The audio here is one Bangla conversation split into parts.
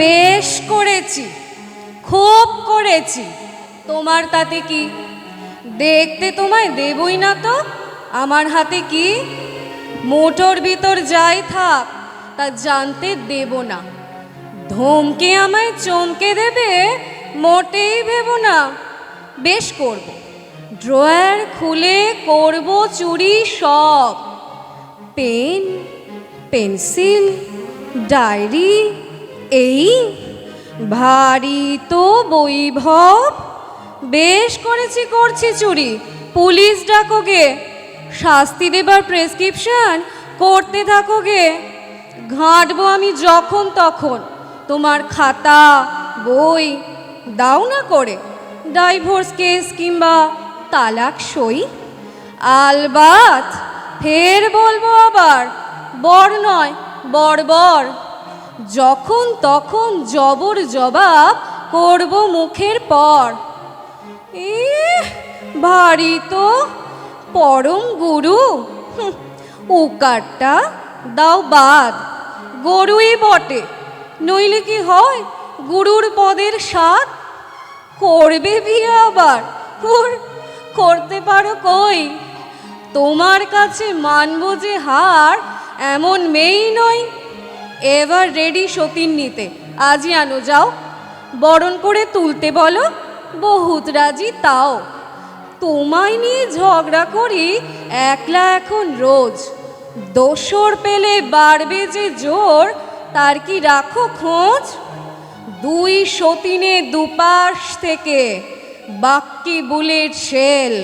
বেশ করেছি, খুব করেছি। তোমার তাতে কি? দেখতে তোমায় দেবই না তো। আমার হাতে কি? মোটর ভিতর যাই থাক, তা জানতে দেব না। ধমকে আমায় চমকে দেবে, মোটেই ভেবো না। বেশ করব, ড্রয়ার খুলে করব চুরি সব। পেন, পেন্সিল, ডায়েরি, এই ভারী তো বৈভব। বেশ করেছি, করছি চুরি। পুলিশ ডাকোগে, শাস্তি দেবার প্রেসক্রিপশন করতে থাকোগে। ঘাঁটবো আমি যখন তখন তোমার খাতা বই। দাও না করে ডাইভোর্স কেস কিংবা তালাক সই। আলবাত ফের বলবো আবার, বর নয় বর্বর। যখন তখন জবর জবাব করব মুখের পর। ভারী তো পরম গুরু। উকারটা দাও বাদ, গরুই বটে, নইলে কি হয় গুরুর পদের স্বাদ? করবে বিয়ে আবার, করতে পারো কই? তোমার কাছে মানবো যে হার, এমন মেয়েই নই। এবার রেডি সতীন নিতে, আজই আনো যাও। বরণ করে তুলতে বলো, বহুত রাজি তাও। তোমায় নিয়ে ঝগড়া করি একলা এখন রোজ। দোসর পেলে বাড়বে যে জোর, তার কি রাখো খোঁজ? দুই সতীনে দুপাশ থেকে বাক্কি বুলেট শেল।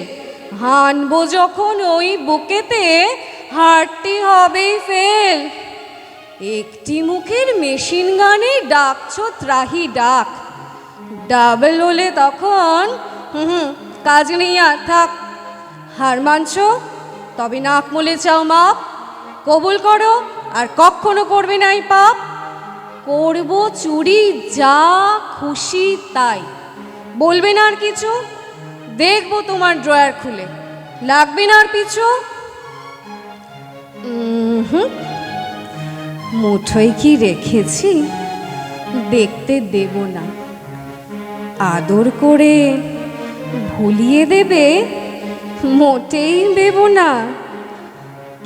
হানবো যখন ওই বুকেতে, হারটি হবেই ফেল। একটি মুখের মেশিন গানে ডাকছো ত্রাহি ডাক। ডাবল হলে তখন কাজ নেই আর থাক। হার মানছ? তবে নাক মলে চাও মাপ। কবুল করো আর কখনো করবে নাই পাপ। করব চুরি যা খুশি তাই, বলবে না আর কিছু। দেখবো তোমার ড্রয়ার খুলে, লাগবে না আর পিছু। মুঠোয় কি রেখেছি দেখতে দেব না। আদর করে ভুলিয়ে দেবে, মোটেই দেব না।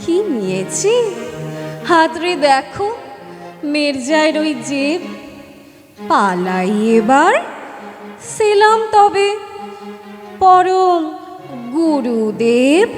কি নিয়েছি হাতরে দেখো, মির্জার ওই জেব। পালাই এবার, সেলাম তবে পরম গুরুদেব।